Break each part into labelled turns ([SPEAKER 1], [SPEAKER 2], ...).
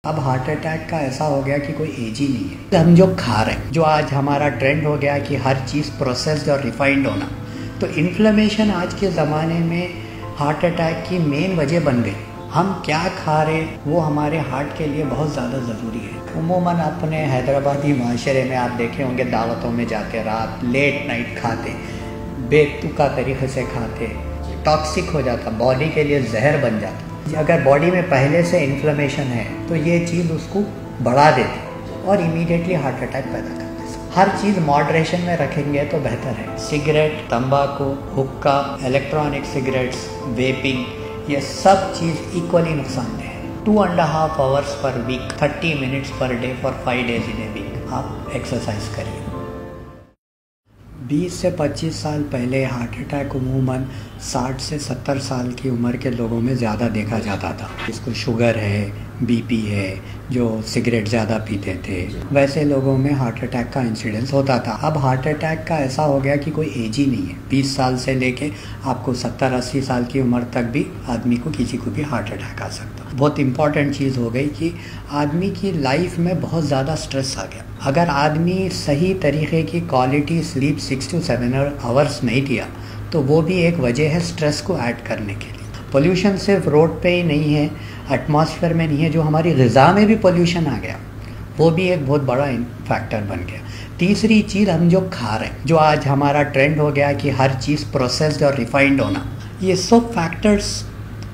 [SPEAKER 1] अब heart attack का ऐसा हो गया कि कोई एज ही नहीं है। हम जो खा रहे हैं, जो आज हमारा ट्रेंड हो गया कि हर चीज़ प्रोसेस्ड और रिफाइंड होना, तो इन्फ्लेमेशन आज के ज़माने में हार्ट अटैक की मेन वजह बन गई। हम क्या खा रहे वो हमारे हार्ट के लिए बहुत ज़्यादा ज़रूरी है। उमूमन अपने हैदराबादी माशरे में आप देखे होंगे, दावतों में जाके रात लेट नाइट खाते, बेतुका तरीके से खाते, टॉक्सिक हो जाता, बॉडी के लिए जहर बन जाता। अगर बॉडी में पहले से इन्फ्लेमेशन है तो ये चीज़ उसको बढ़ा देती और इमीडिएटली हार्ट अटैक पैदा करती। हर चीज़ मॉडरेशन में रखेंगे तो बेहतर है। सिगरेट, तंबाकू, हुक्का, इलेक्ट्रॉनिक सिगरेट्स, वेपिंग, ये सब चीज़ इक्वली नुकसानदेह है। 2.5 hours per week, 30 minutes per day for 5 days in a week आप एक्सरसाइज करिए। 20 से 25 साल पहले हार्ट अटैक उमूमन 60 से 70 साल की उम्र के लोगों में ज़्यादा देखा जाता था। जिसको शुगर है, बीपी है, जो सिगरेट ज़्यादा पीते थे, वैसे लोगों में हार्ट अटैक का इंसिडेंस होता था। अब हार्ट अटैक का ऐसा हो गया कि कोई एज ही नहीं है। 20 साल से लेके आपको 70-80 साल की उम्र तक भी आदमी को, किसी को भी हार्ट अटैक आ सकता। बहुत इंपॉर्टेंट चीज़ हो गई कि आदमी की लाइफ में बहुत ज़्यादा स्ट्रेस आ गया। अगर आदमी सही तरीके की क्वालिटी स्लीप 6 to 7 आवर्स नहीं दिया तो वो भी एक वजह है स्ट्रेस को ऐड करने के लिए। पोल्यूशन सिर्फ रोड पे ही नहीं है, एटमॉस्फेयर में नहीं है, जो हमारी ग़िज़ा में भी पोल्यूशन आ गया, वो भी एक बहुत बड़ा फैक्टर बन गया। तीसरी चीज़, हम जो खा रहे हैं, जो आज हमारा ट्रेंड हो गया कि हर चीज़ प्रोसेस्ड और रिफाइंड होना, ये सब फैक्टर्स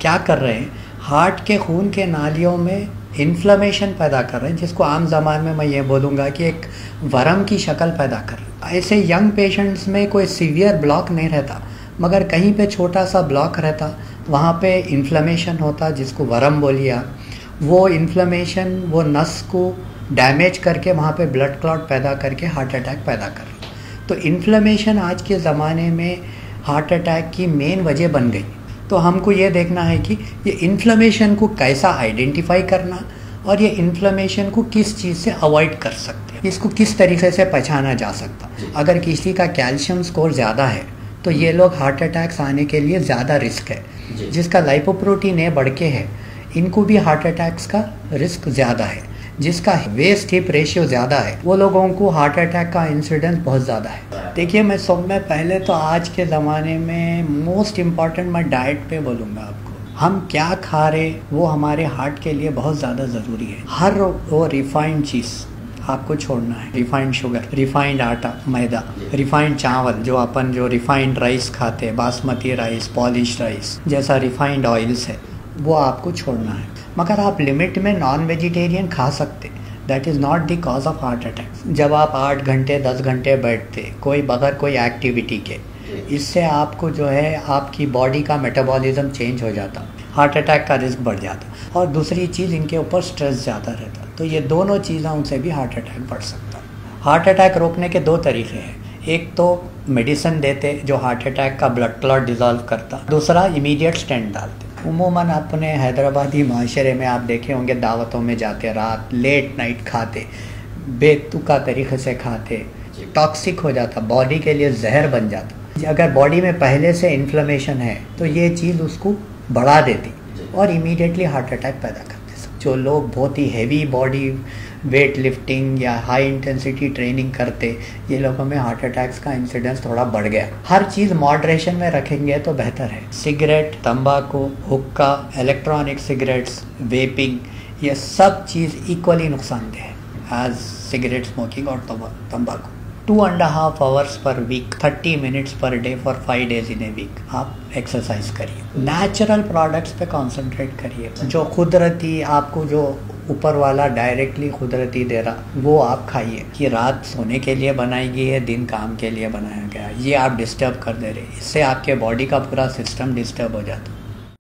[SPEAKER 1] क्या कर रहे हैं, हार्ट के खून के नालियों में इन्फ्लेमेशन पैदा कर रहे हैं, जिसको आम ज़बान में मैं ये बोलूँगा कि एक वरम की शक्ल पैदा कर रहे हैं। ऐसे यंग पेशेंट्स में कोई सीवियर ब्लॉक नहीं रहता, मगर कहीं पे छोटा सा ब्लॉक रहता, वहाँ पे इन्फ्लेमेशन होता, जिसको वरम बोलिए आप। वो इन्फ्लेमेशन वो नस को डैमेज करके वहाँ पे ब्लड क्लॉट पैदा करके हार्ट अटैक पैदा कर रहा। तो इन्फ्लेमेशन आज के ज़माने में हार्ट अटैक की मेन वजह बन गई। तो हमको ये देखना है कि ये इन्फ्लेमेशन को कैसा आइडेंटिफाई करना और ये इन्फ्लेमेशन को किस चीज़ से अवॉइड कर सकते हैं, इसको किस तरीके से पहचाना जा सकता। अगर किसी का कैल्शियम स्कोर ज़्यादा है तो ये लोग हार्ट अटैक्स आने के लिए ज़्यादा रिस्क है। जिसका लाइपोप्रोटीन ए बढ़ के है, इनको भी हार्ट अटैक्स का रिस्क ज़्यादा है। जिसका वेस्ट हिप रेशियो ज़्यादा है, वो लोगों को हार्ट अटैक का इंसिडेंस बहुत ज़्यादा है। देखिए, मैं सब में पहले तो आज के ज़माने में मोस्ट इम्पॉर्टेंट मैं डाइट पे बोलूँगा आपको। हम क्या खा रहे वो हमारे हार्ट के लिए बहुत ज़्यादा ज़रूरी है। हर वो रिफाइंड चीज़ आपको छोड़ना है। रिफाइंड शुगर, रिफाइंड आटा, मैदा, रिफाइंड चावल, जो रिफाइंड राइस खाते, बासमती राइस, पॉलिश राइस जैसा रिफाइंड ऑयल्स है, वो आपको छोड़ना है। मगर आप लिमिट में नॉन वेजिटेरियन खा सकते। That is not the cause of heart attack. जब आप 8 घंटे 10 घंटे बैठते बगैर कोई एक्टिविटी के, इससे आपको जो है आपकी बॉडी का मेटाबॉलिज्म चेंज हो जाता, हार्ट अटैक का रिस्क बढ़ जाता। और दूसरी चीज़, इनके ऊपर स्ट्रेस ज़्यादा रहता। तो ये दोनों चीज़ों से भी हार्ट अटैक बढ़ सकता। हार्ट अटैक रोकने के 2 तरीके हैं। एक तो मेडिसिन देते जो हार्ट अटैक का ब्लड क्लॉट डिज़ोल्व करता, दूसरा इमीडिएट स्टेंट डालते। उमूमन अपने हैदराबादी माशरे में आप देखे होंगे, दावतों में जाते रात लेट नाइट खाते, बेतुका तरीके से खाते, टॉक्सिक हो जाता, बॉडी के लिए जहर बन जाता। अगर बॉडी में पहले से इन्फ्लेमेशन है तो ये चीज़ उसको बढ़ा देती और इमीडिएटली हार्ट अटैक पैदा करती। जो लोग बहुत ही हैवी बॉडी वेट लिफ्टिंग या हाई इंटेंसिटी ट्रेनिंग करते, ये लोगों में हार्ट अटैक्स का इंसिडेंस थोड़ा बढ़ गया। हर चीज़ मॉडरेशन में रखेंगे तो बेहतर है। सिगरेट, तंबाकू, हुक्का, इलेक्ट्रॉनिक सिगरेट्स, वेपिंग, ये सब चीज़ इक्वली नुकसानदेह है एज सिगरेट स्मोकिंग और तंबाकू। 2.5 hours per week, 30 minutes per day for 5 days in a week आप एक्सरसाइज करिए। नेचुरल प्रोडक्ट्स पे कंसंट्रेट करिए। जो कुदरती आपको, जो ऊपर वाला डायरेक्टली कुदरती दे रहा, वो आप खाइए। कि रात सोने के लिए बनाई गई है, दिन काम के लिए बनाया गया, ये आप डिस्टर्ब कर दे रहे, इससे आपके बॉडी का पूरा सिस्टम डिस्टर्ब हो जाता है।